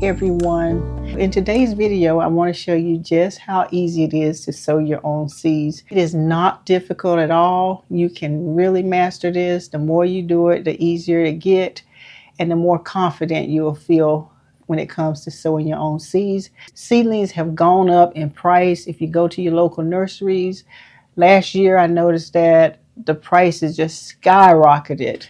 everyone. In today's video, I want to show you just how easy it is to sow your own seeds. It is not difficult at all. You can really master this. The more you do it, the easier it gets, and the more confident you will feel when it comes to sowing your own seeds. Seedlings have gone up in price. If you go to your local nurseries, last year I noticed that the prices just skyrocketed.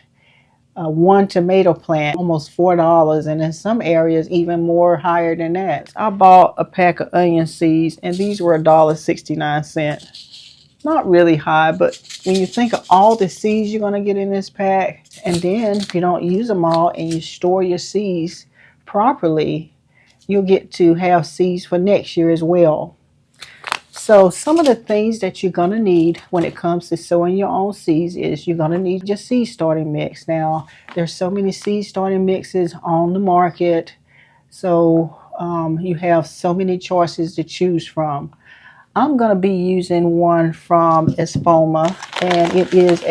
One tomato plant almost $4, and in some areas even more higher than that. I bought a pack of onion seeds and these were $1.69. Not really high, but when you think of all the seeds you're going to get in this pack, and then if you don't use them all and you store your seeds properly, you'll get to have seeds for next year as well. So some of the things that you're going to need when it comes to sowing your own seeds is you're going to need your seed starting mix. Now, there's so many seed starting mixes on the market, so you have so many choices to choose from. I'm going to be using one from Espoma, and it is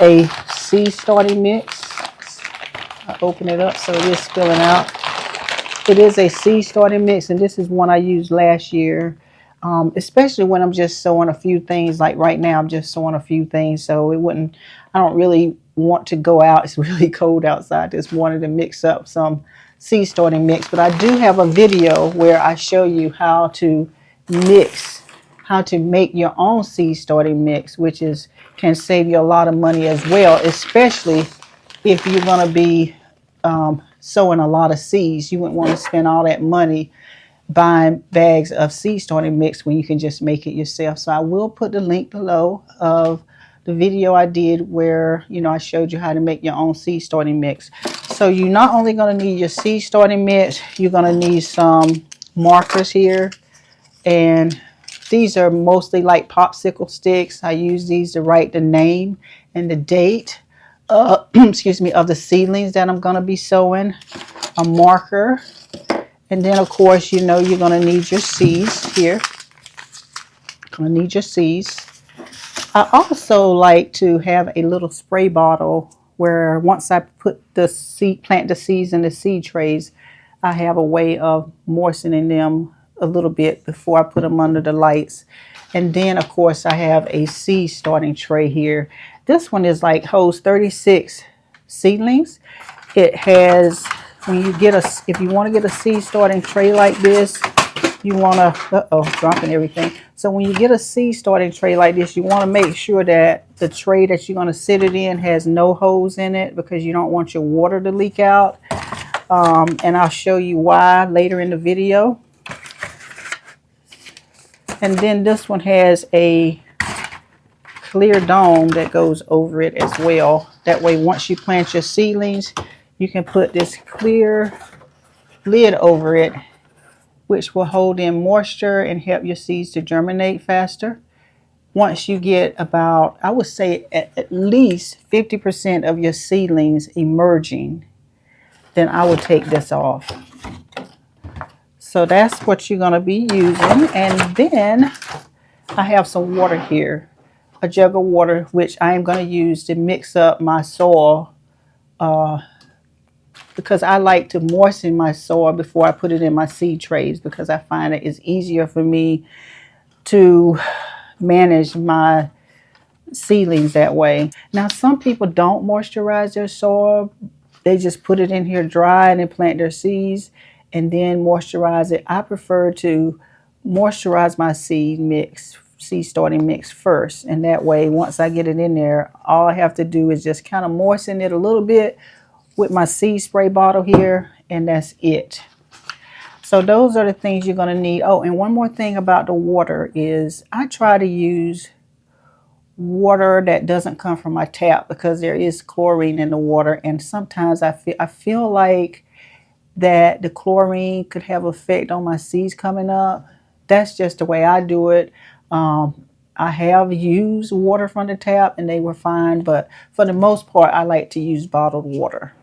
a seed starting mix. I open it up so it is spilling out. It is a seed starting mix, and this is one I used last year, especially when I'm just sowing a few things. Like right now, I'm just sowing a few things, so I don't really want to go out. It's really cold outside. Just wanted to mix up some seed starting mix, but I do have a video where I show you how to make your own seed starting mix, which can save you a lot of money as well, especially if you're going to be sowing a lot of seeds. You wouldn't want to spend all that money buying bags of seed starting mix when you can just make it yourself. So I will put the link below of the video I did where I showed you how to make your own seed starting mix. So you're not only going to need your seed starting mix, you're going to need some markers here, and these are mostly like popsicle sticks. I use these to write the name and the date excuse me, of the seedlings that I'm going to be sowing, a marker, and then of course you're going to need your seeds here. Going to need your seeds. I also like to have a little spray bottle where once I plant the seeds in the seed trays, I have a way of moistening them a little bit before I put them under the lights. And then of course I have a seed starting tray here. This one is like holds 36 seedlings. It has, if you want to get a seed starting tray like this, you want to, dropping everything. So when you get a seed starting tray like this, you want to make sure that the tray that you're going to sit it in has no holes in it, because you don't want your water to leak out. And I'll show you why later in the video. And then this one has a clear dome that goes over it as well. That way, once you plant your seedlings, you can put this clear lid over it, which will hold in moisture and help your seeds to germinate faster. Once you get about, I would say at least 50% of your seedlings emerging, then I would take this off. So that's what you're going to be using. And then I have some water here, a jug of water, which I am going to use to mix up my soil, because I like to moisten my soil before I put it in my seed trays, because I find it is easier for me to manage my seedlings that way. Now, some people don't moisturize their soil. They just put it in here dry and then plant their seeds and then moisturize it. I prefer to moisturize my seed starting mix first, and that way once I get it in there, all I have to do is just kind of moisten it a little bit with my seed spray bottle here, and that's it. So those are the things you're going to need. Oh, and one more thing about the water is I try to use water that doesn't come from my tap, because there is chlorine in the water, and sometimes I feel like that the chlorine could have effect on my seeds coming up. That's just the way I do it. I have used water from the tap and they were fine, but for the most part I like to use bottled water.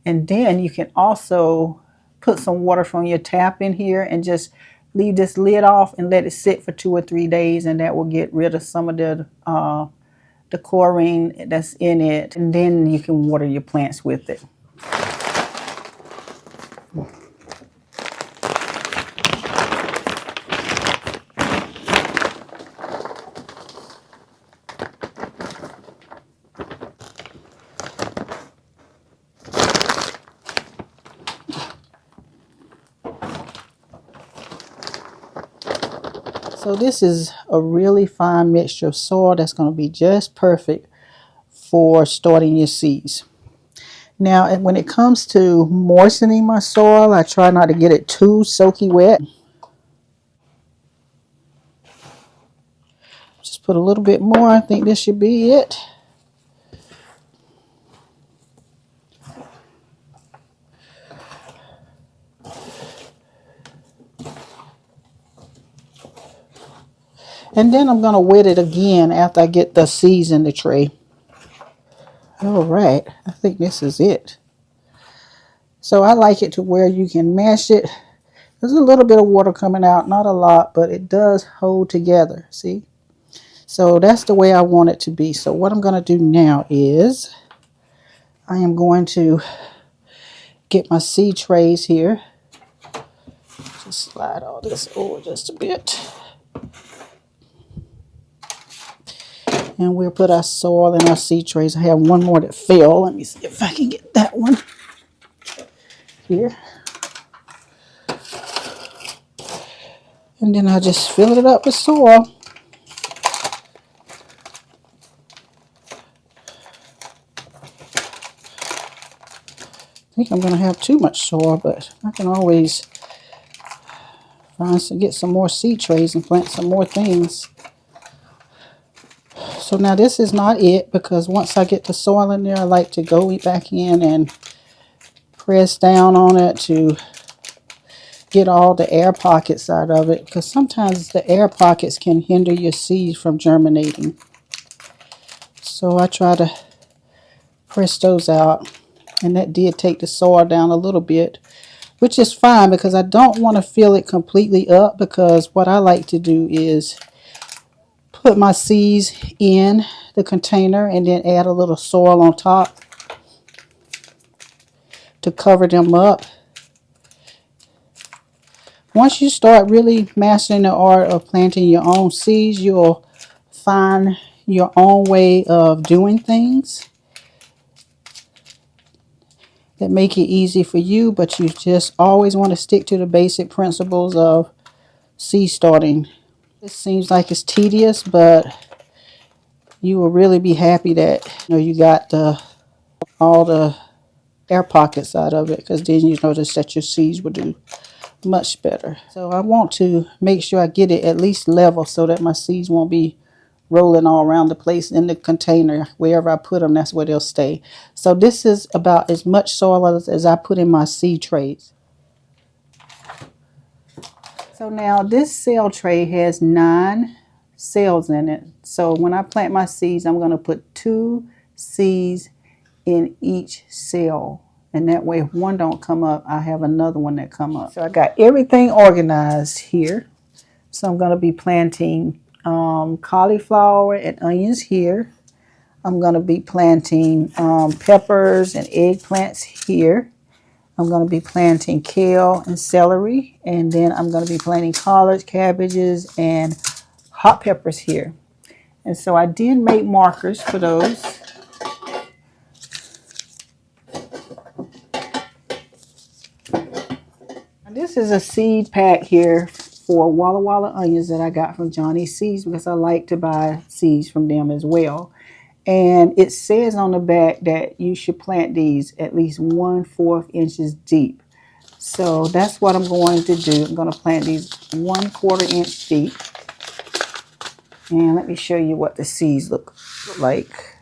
And then you can also put some water from your tap in here and just leave this lid off and let it sit for 2 or 3 days, and that will get rid of some of the chlorine that's in it, and then you can water your plants with it. So this is a really fine mixture of soil that's going to be just perfect for starting your seeds. Now, when it comes to moistening my soil, I try not to get it too soaky wet. Just put a little bit more. I think this should be it. And then I'm going to wet it again after I get the seeds in the tray. All right, I think this is it. So I like it to where you can mash it. There's a little bit of water coming out, not a lot, but it does hold together, see? So that's the way I want it to be. So what I'm going to do now is I am going to get my seed trays here. Just slide all this over just a bit. And we'll put our soil in our seed trays. I have one more that fell. Let me see if I can get that one here. And then I just fill it up with soil. I think I'm going to have too much soil, but I can always get some more seed trays and plant some more things. So now this is not it, because once I get the soil in there, I like to go back in and press down on it to get all the air pockets out of it, because sometimes the air pockets can hinder your seeds from germinating. So I try to press those out, and that did take the soil down a little bit, which is fine because I don't want to fill it completely up, because what I like to do is put my seeds in the container and then add a little soil on top to cover them up. Once you start really mastering the art of planting your own seeds, you'll find your own way of doing things that make it easy for you, but you just always want to stick to the basic principles of seed starting. It seems like it's tedious, but you will really be happy that you got all the air pockets out of it, because then you notice that your seeds will do much better. So I want to make sure I get it at least level so that my seeds won't be rolling all around the place in the container. Wherever I put them, that's where they'll stay. So this is about as much soil as I put in my seed trays. So now this cell tray has 9 cells in it. So when I plant my seeds, I'm going to put 2 seeds in each cell. And that way, if one don't come up, I have another one that come up. So I got everything organized here. So I'm going to be planting cauliflower and onions here. I'm going to be planting peppers and eggplants here. I'm going to be planting kale and celery, and then I'm going to be planting collards, cabbages, and hot peppers here. And so I did make markers for those. And this is a seed pack here for Walla Walla onions that I got from Johnny Seeds, because I like to buy seeds from them as well. And it says on the back that you should plant these at least 1/4 inches deep. So that's what I'm going to do. I'm going to plant these 1/4 inch deep. And let me show you what the seeds look like.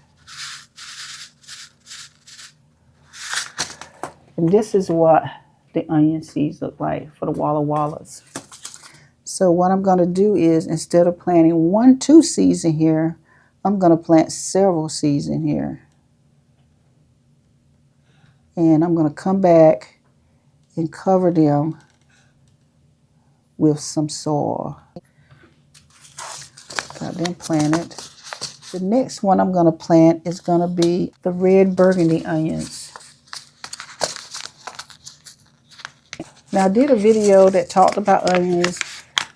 And this is what the onion seeds look like for the Walla Wallas. So what I'm going to do is, instead of planting 2 seeds in here, I'm going to plant several seeds in here. And I'm going to come back and cover them with some soil. Got them planted. The next one I'm going to plant is going to be the red burgundy onions. Now I did a video that talked about onions,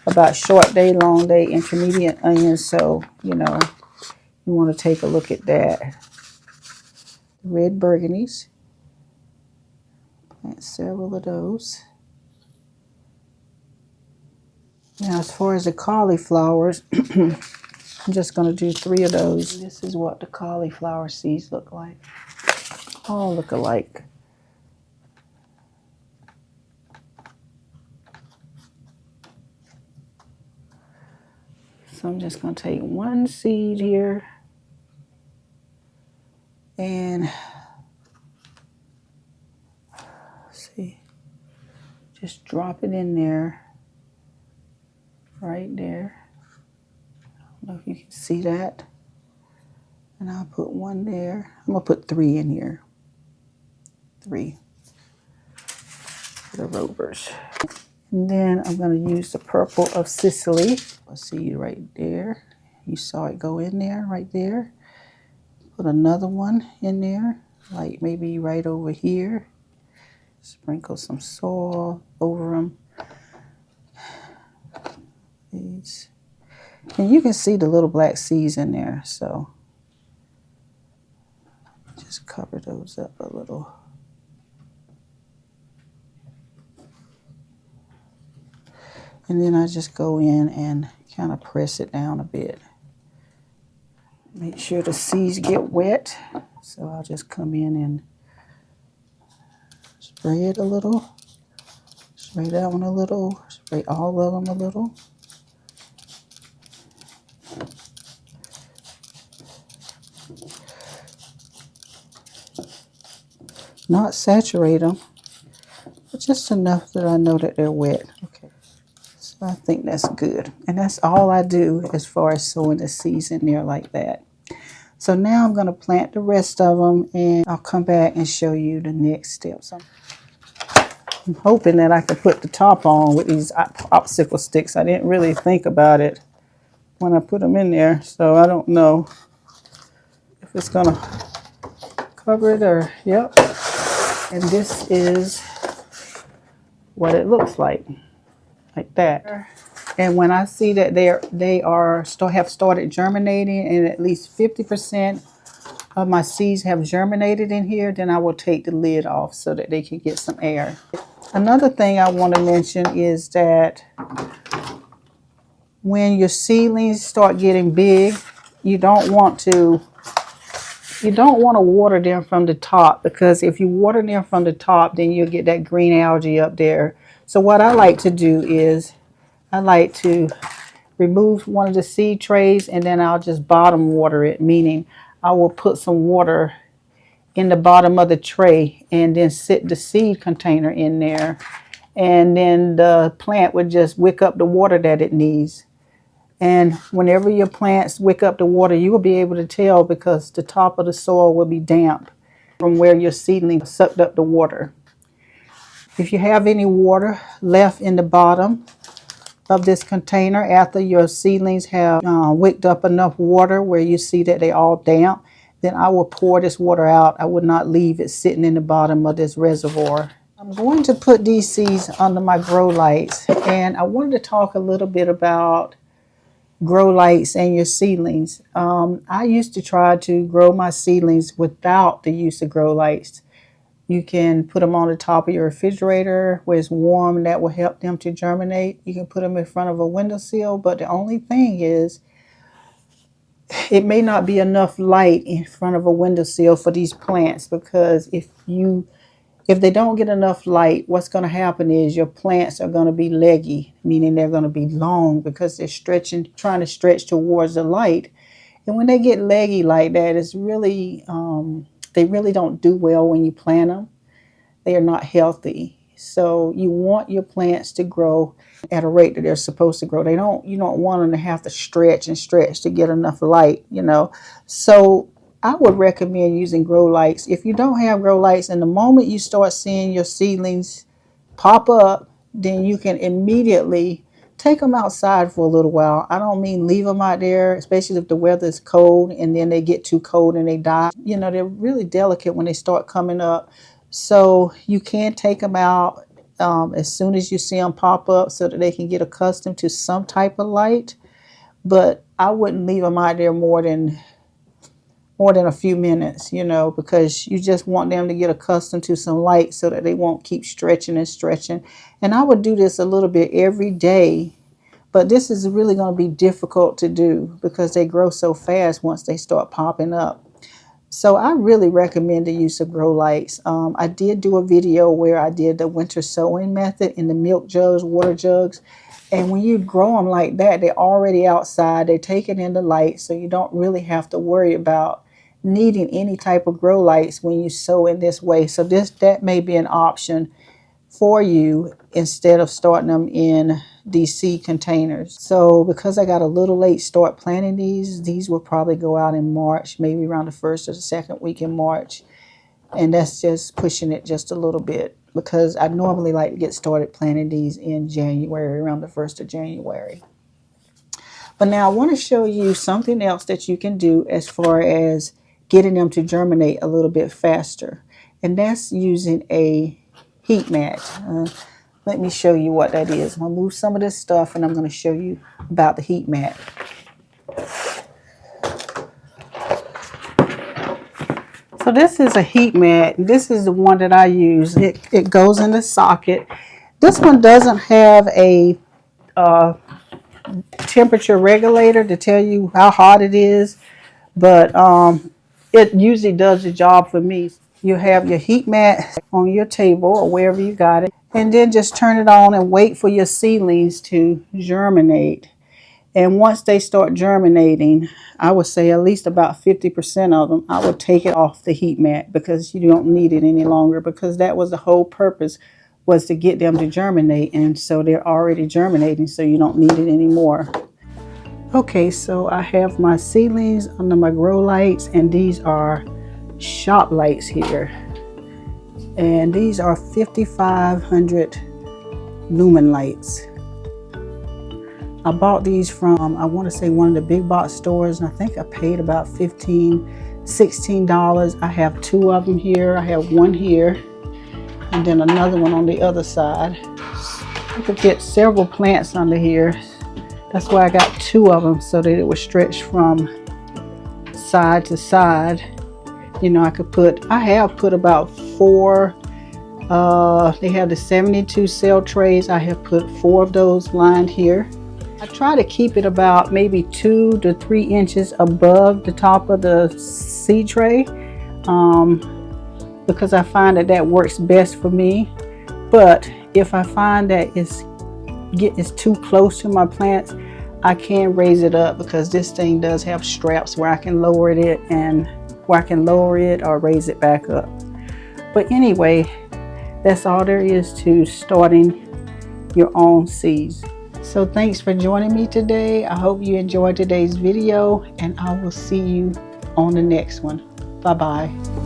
about short day, long day, intermediate onions. So, you know, you want to take a look at that. Red burgundies. Plant several of those. Now as far as the cauliflowers, I'm just going to do 3 of those. This is what the cauliflower seeds look like. All look alike. So I'm just going to take 1 seed here and see, just drop it in there, right there. I don't know if you can see that. And I'll put 1 there. I'm going to put 3 in here. 3 for the rovers. And then I'm going to use the purple of Sicily. I see right there. You saw it go in there, right there. Put another one in there, like maybe right over here. Sprinkle some soil over them. These. And you can see the little black seeds in there, so just cover those up a little. And then I just go in and kind of press it down a bit. Make sure the seeds get wet. So I'll just come in and spray it a little. Spray that one a little. Spray all of them a little. Not saturate them, but just enough that I know that they're wet. Okay. So I think that's good. And that's all I do as far as sowing the seeds in there like that. So now I'm going to plant the rest of them, and I'll come back and show you the next steps. I'm hoping that I can put the top on with these popsicle sticks. I didn't really think about it when I put them in there, so I don't know if it's going to cover it or, yep. And this is what it looks like that. And when I see that they have started germinating and at least 50% of my seeds have germinated in here, then I will take the lid off so that they can get some air. Another thing I want to mention is that when your seedlings start getting big, you don't want to water them from the top, because if you water them from the top, then you'll get that green algae up there. So what I like to do is I like to remove one of the seed trays, and then I'll just bottom water it, meaning I will put some water in the bottom of the tray and then sit the seed container in there, and then the plant would just wick up the water that it needs. And whenever your plants wick up the water, you will be able to tell, because the top of the soil will be damp from where your seedling sucked up the water. If you have any water left in the bottom of this container after your seedlings have wicked up enough water where you see that they all damp, then I will pour this water out. I would not leave it sitting in the bottom of this reservoir. I'm going to put these seeds under my grow lights, and I wanted to talk a little bit about grow lights and your seedlings. I used to try to grow my seedlings without the use of grow lights. You can put them on the top of your refrigerator where it's warm, and that will help them to germinate. You can put them in front of a windowsill, but the only thing is it may not be enough light in front of a windowsill for these plants, because if they don't get enough light, what's going to happen is your plants are going to be leggy, meaning they're going to be long because they're trying to stretch towards the light. And when they get leggy like that, it's really, they really don't do well when you plant them. They are not healthy. So you want your plants to grow at a rate that they're supposed to grow. You don't want them to have to stretch and stretch to get enough light, So I would recommend using grow lights. If you don't have grow lights, and the moment you start seeing your seedlings pop up, then you can immediately take them outside for a little while. I don't mean leave them out there, especially if the weather is cold and then they get too cold and they die. They're really delicate when they start coming up. So you can take them out as soon as you see them pop up so that they can get accustomed to some type of light. But I wouldn't leave them out there more than a few minutes, you know, because you just want them to get accustomed to some light so that they won't keep stretching and stretching. And I would do this a little bit every day, but this is really going to be difficult to do because they grow so fast once they start popping up. So I really recommend the use of grow lights. I did do a video where I did the winter sowing method in the milk jugs, water jugs. And when you grow them like that, they're already outside. They're taking in the light, so you don't really have to worry about needing any type of grow lights when you sow in this way. So that may be an option for you instead of starting them in these seed containers. So because I got a little late start planting these will probably go out in March, maybe around the first or the second week in March. And that's just pushing it just a little bit because I normally like to get started planting these in January, around the 1st of January. But now I want to show you something else that you can do as far as getting them to germinate a little bit faster. And that's using a heat mat. Let me show you what that is. I'm going to move some of this stuff and I'm going to show you about the heat mat. So this is a heat mat. This is the one that I use. It goes in the socket. This one doesn't have a temperature regulator to tell you how hot it is, but it usually does the job for me. You have your heat mat on your table or wherever you got it, and then just turn it on and wait for your seedlings to germinate. And once they start germinating, I would say at least about 50% of them, I would take it off the heat mat because you don't need it any longer, because that was the whole purpose, was to get them to germinate. And so they're already germinating, so you don't need it anymore. Okay, so I have my seedlings under my grow lights, and these are shop lights here. And these are 5,500 lumen lights. I bought these from, I want to say, one of the big box stores, and I think I paid about $15, $16. I have 2 of them here. I have one here, and then another one on the other side. I could get several plants under here. That's why I got 2 of them, so that it would stretch from side to side. You know, I have put about 4, they have the 72 cell trays. I have put 4 of those lined here. I try to keep it about maybe 2 to 3 inches above the top of the seed tray, because I find that works best for me. But if I find that it's too close to my plants, I can raise it up, because this thing does have straps where I can lower it or raise it back up. But anyway, that's all there is to starting your own seeds. So thanks for joining me today. I hope you enjoyed today's video, and I will see you on the next one. Bye-bye.